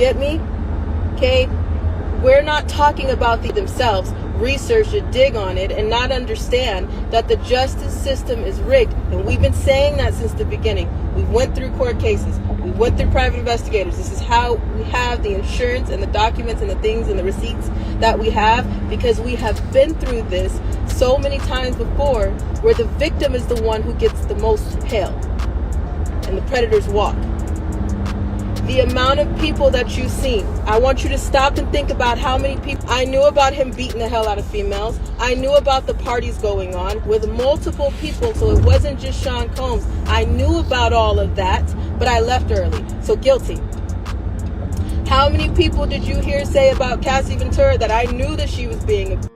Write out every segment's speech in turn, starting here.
get me? Okay? We're not talking about themselves. Research to dig on it and not understand that the justice system is rigged. And we've been saying that since the beginning. We went through court cases. We went through private investigators. This is how we have the insurance and the documents and the things and the receipts that we have, because we have been through this so many times before, where the victim is the one who gets the most pale and the predators walk. The amount of people that you've seen, I want you to stop and think about how many people. I knew about him beating the hell out of females. I knew about the parties going on with multiple people, so it wasn't just Sean Combs. I knew about all of that, but I left early, so guilty. How many people did you hear say about Cassie Ventura that I knew that she was being a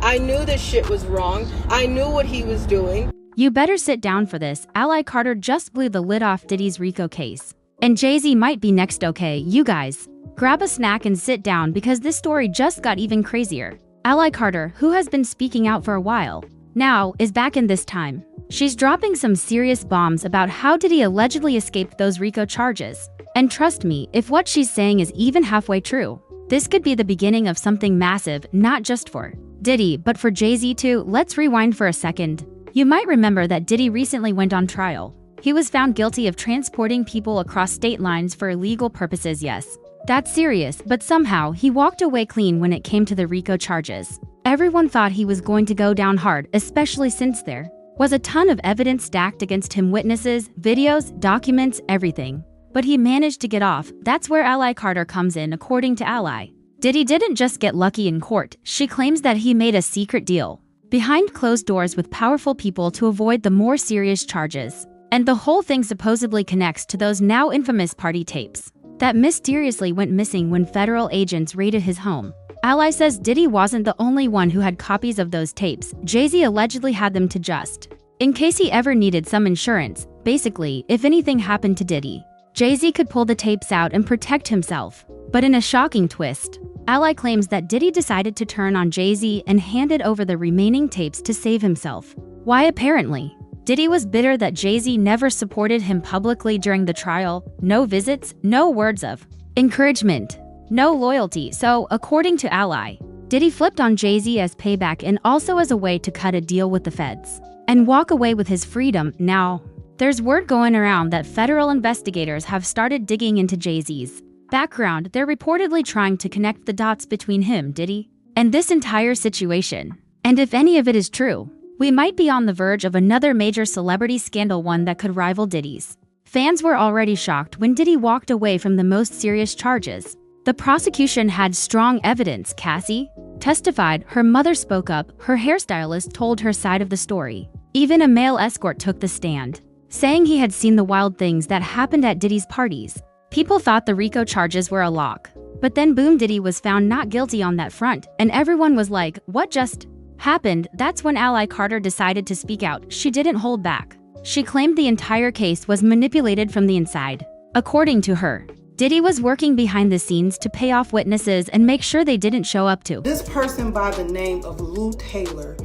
I knew this shit was wrong. I knew what he was doing. You better sit down for this. Ally Carter just blew the lid off Diddy's RICO case. And Jay-Z might be next, okay? You guys, grab a snack and sit down because this story just got even crazier. Ally Carter, who has been speaking out for a while, now is back in this time. She's dropping some serious bombs about how Diddy allegedly escaped those RICO charges. And trust me, if what she's saying is even halfway true, this could be the beginning of something massive, not just for Diddy, but for Jay-Z too. Let's rewind for a second. You might remember that Diddy recently went on trial. He was found guilty of transporting people across state lines for illegal purposes. Yes, that's serious, but somehow he walked away clean when it came to the RICO charges. Everyone thought he was going to go down hard, especially since there was a ton of evidence stacked against him, witnesses, videos, documents, everything. But he managed to get off. That's where Ally Carter comes in, according to Ally. Diddy didn't just get lucky in court. She claims that he made a secret deal behind closed doors with powerful people to avoid the more serious charges. And the whole thing supposedly connects to those now infamous party tapes that mysteriously went missing when federal agents raided his home. Ally says Diddy wasn't the only one who had copies of those tapes. Jay-Z allegedly had them to just in case he ever needed some insurance. Basically, if anything happened to Diddy, Jay-Z could pull the tapes out and protect himself. But in a shocking twist, Ally claims that Diddy decided to turn on Jay-Z and handed over the remaining tapes to save himself. Why? Apparently, Diddy was bitter that Jay-Z never supported him publicly during the trial. No visits, no words of encouragement, no loyalty. So, according to Ally, Diddy flipped on Jay-Z as payback and also as a way to cut a deal with the feds and walk away with his freedom. Now, there's word going around that federal investigators have started digging into Jay-Z's background. They're reportedly trying to connect the dots between him, Diddy, and this entire situation. And if any of it is true, we might be on the verge of another major celebrity scandal, one that could rival Diddy's. Fans were already shocked when Diddy walked away from the most serious charges. The prosecution had strong evidence. Cassie testified, her mother spoke up, her hairstylist told her side of the story. Even a male escort took the stand, saying he had seen the wild things that happened at Diddy's parties. People thought the RICO charges were a lock. But then boom, Diddy was found not guilty on that front, and everyone was like, what just happened? That's when Ally Carter decided to speak out. She didn't hold back. She claimed the entire case was manipulated from the inside. According to her, Diddy was working behind the scenes to pay off witnesses and make sure they didn't show up to. This person by the name of Lou Taylor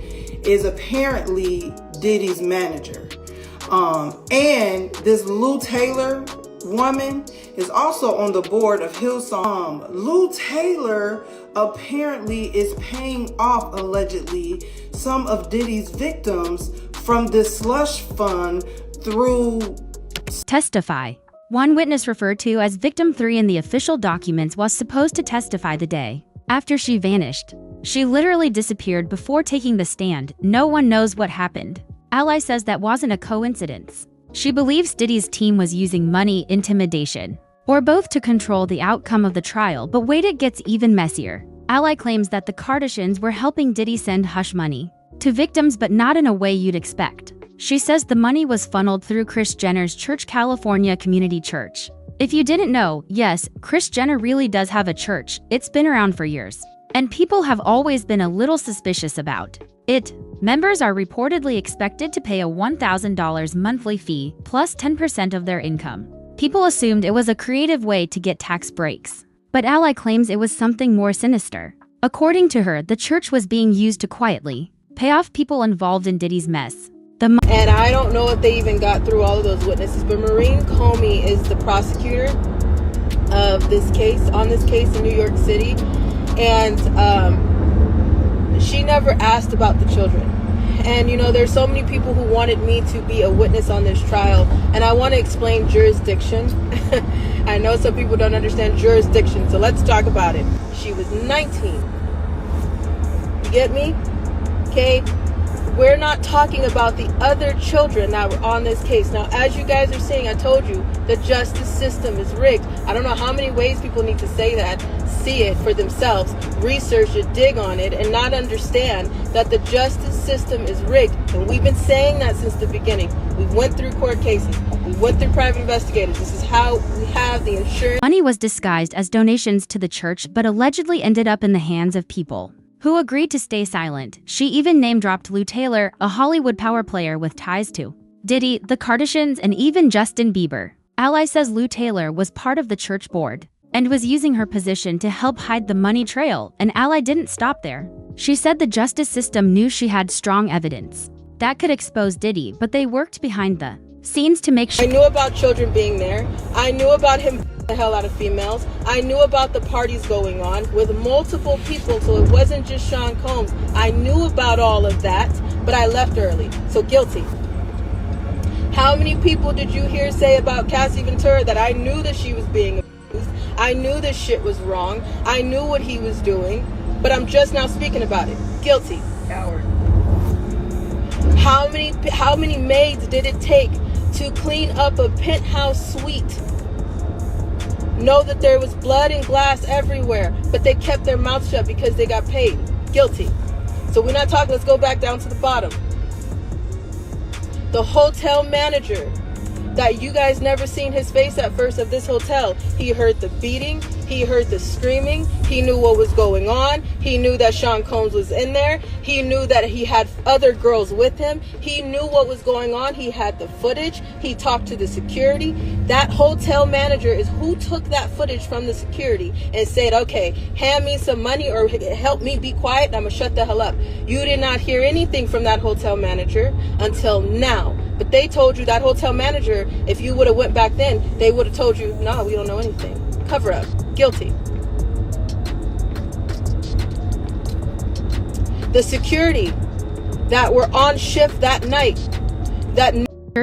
is apparently Diddy's manager. And this Lou Taylor woman is also on the board of Hillsong. Lou Taylor apparently is paying off, allegedly, some of Diddy's victims from this slush fund through testify. One witness referred to as Victim 3 in the official documents was supposed to testify the day after she vanished. She literally disappeared before taking the stand. No one knows what happened. Ally says that wasn't a coincidence. She believes Diddy's team was using money, intimidation, or both to control the outcome of the trial. But wait, it gets even messier. Ally claims that the Kardashians were helping Diddy send hush money to victims, but not in a way you'd expect. She says the money was funneled through Kris Jenner's Church, California Community Church. If you didn't know, yes, Kris Jenner really does have a church. It's been around for years, and people have always been a little suspicious about it. Members are reportedly expected to pay a $1,000 monthly fee plus 10% of their income. People assumed it was a creative way to get tax breaks, but Ally claims it was something more sinister. According to her, the church was being used to quietly pay off people involved in Diddy's mess. And I don't know if they even got through all of those witnesses, but Maureen Comey is the prosecutor. of this case, on this case in New York City, and she never asked about the children. And there's so many people who wanted me to be a witness on this trial, and I want to explain jurisdiction. I know some people don't understand jurisdiction, so let's talk about it. She was 19. You get me? Okay? We're not talking about the other children that were on this case. Now, as you guys are seeing, I told you the justice system is rigged. I don't know how many ways people need to say that, see it for themselves, research it, dig on it, and not understand that the justice system is rigged. And we've been saying that since the beginning. We went through court cases. We went through private investigators. This is how we have the insurance. Money was disguised as donations to the church but allegedly ended up in the hands of people who agreed to stay silent. She even name-dropped Lou Taylor, a Hollywood power player with ties to Diddy, the Kardashians, and even Justin Bieber. Ally says Lou Taylor was part of the church board and was using her position to help hide the money trail, and Ally didn't stop there. She said the justice system knew she had strong evidence that could expose Diddy, but they worked behind the scenes to make sure. I knew about children being there. I knew about him the hell out of females. I knew about the parties going on with multiple people, so it wasn't just Sean Combs. I knew about all of that, but I left early, so guilty. How many people did you hear say about Cassie Ventura that I knew that she was being abused? I knew this shit was wrong. I knew what he was doing, but I'm just now speaking about it. Guilty. Coward. How many maids did it take to clean up a penthouse suite? Know that there was blood and glass everywhere, but they kept their mouth shut because they got paid. Guilty. So we're not talking, let's go back down to the bottom. The hotel manager that you guys never seen his face at first of this hotel, he heard the beating, he heard the screaming, he knew what was going on, he knew that Sean Combs was in there, he knew that he had other girls with him, he knew what was going on, he had the footage, he talked to the security. That hotel manager is who took that footage from the security and said, okay, hand me some money or help me be quiet, I'm gonna shut the hell up. You did not hear anything from that hotel manager until now. But they told you, that hotel manager, if you would have went back then, they would have told you, no, we don't know anything. Cover up. Guilty. The security that were on shift that night, that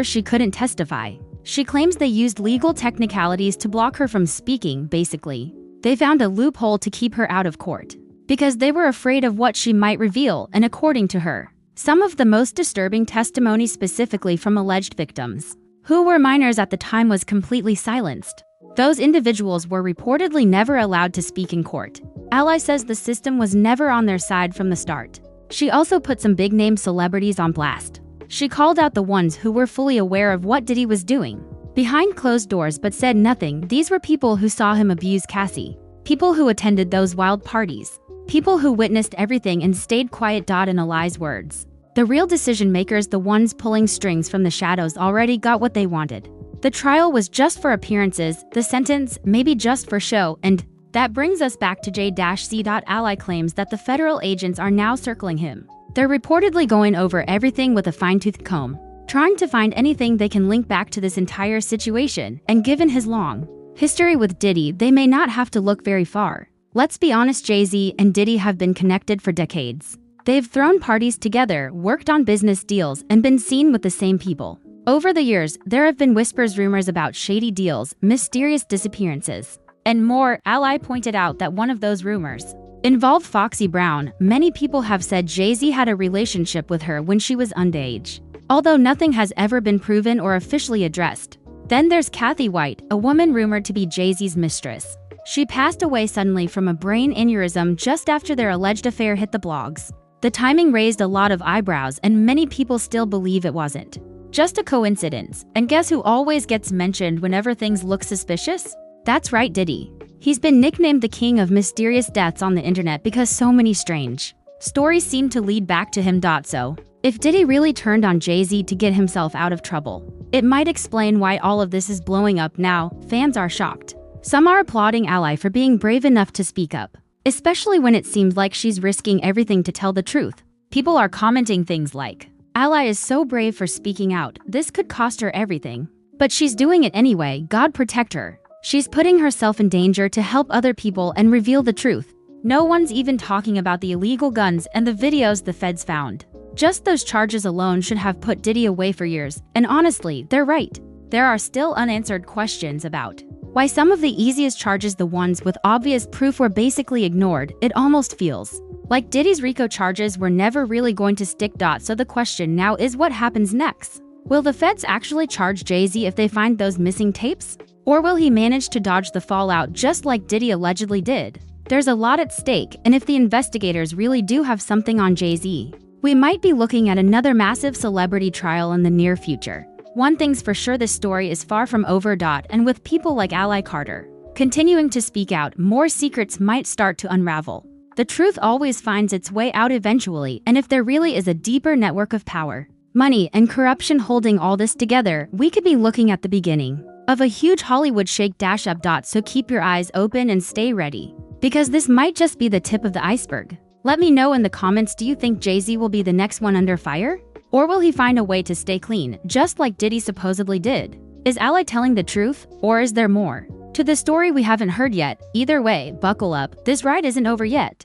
she couldn't testify. She claims they used legal technicalities to block her from speaking, basically. They found a loophole to keep her out of court because they were afraid of what she might reveal, and according to her, some of the most disturbing testimony specifically from alleged victims, who were minors at the time, was completely silenced. Those individuals were reportedly never allowed to speak in court. Ally says the system was never on their side from the start. She also put some big-name celebrities on blast. She called out the ones who were fully aware of what Diddy was doing behind closed doors but said nothing. These were people who saw him abuse Cassie, people who attended those wild parties, people who witnessed everything and stayed quiet. In Ally's words, the real decision makers, the ones pulling strings from the shadows, already got what they wanted. The trial was just for appearances, the sentence maybe just for show, and that brings us back to J-C. Ally claims that the federal agents are now circling him. They're reportedly going over everything with a fine-tooth comb, trying to find anything they can link back to this entire situation, and given his long history with Diddy, they may not have to look very far. Let's be honest, Jay-Z and Diddy have been connected for decades. They've thrown parties together, worked on business deals, and been seen with the same people. Over the years, there have been rumors about shady deals, mysterious disappearances, and more. Ally pointed out that one of those rumors involved Foxy Brown. Many people have said Jay-Z had a relationship with her when she was underage, although nothing has ever been proven or officially addressed. Then there's Kathy White, a woman rumored to be Jay-Z's mistress. She passed away suddenly from a brain aneurysm just after their alleged affair hit the blogs. The timing raised a lot of eyebrows, and many people still believe it wasn't just a coincidence. And guess who always gets mentioned whenever things look suspicious? That's right, Diddy. He's been nicknamed the king of mysterious deaths on the internet because so many strange stories seem to lead back to him. So, if Diddy really turned on Jay-Z to get himself out of trouble, it might explain why all of this is blowing up now. Fans are shocked. Some are applauding Ally for being brave enough to speak up, especially when it seems like she's risking everything to tell the truth. People are commenting things like, Ally is so brave for speaking out, this could cost her everything. But she's doing it anyway, God protect her. She's putting herself in danger to help other people and reveal the truth. No one's even talking about the illegal guns and the videos the feds found. Just those charges alone should have put Diddy away for years, and honestly, they're right. There are still unanswered questions about why some of the easiest charges, the ones with obvious proof, were basically ignored. It almost feels like Diddy's RICO charges were never really going to stick. So the question now is, what happens next? Will the feds actually charge Jay-Z if they find those missing tapes? Or will he manage to dodge the fallout just like Diddy allegedly did? There's a lot at stake, and if the investigators really do have something on Jay-Z, we might be looking at another massive celebrity trial in the near future. One thing's for sure, this story is far from over. And with people like Ally Carter continuing to speak out, more secrets might start to unravel. The truth always finds its way out eventually, and if there really is a deeper network of power, money, and corruption holding all this together, we could be looking at the beginning of a huge Hollywood shake-up. So keep your eyes open and stay ready, because this might just be the tip of the iceberg. Let me know in the comments, do you think Jay-Z will be the next one under fire? Or will he find a way to stay clean, just like Diddy supposedly did? Is Ally telling the truth, or is there more to the story we haven't heard yet? Either way, buckle up, this ride isn't over yet.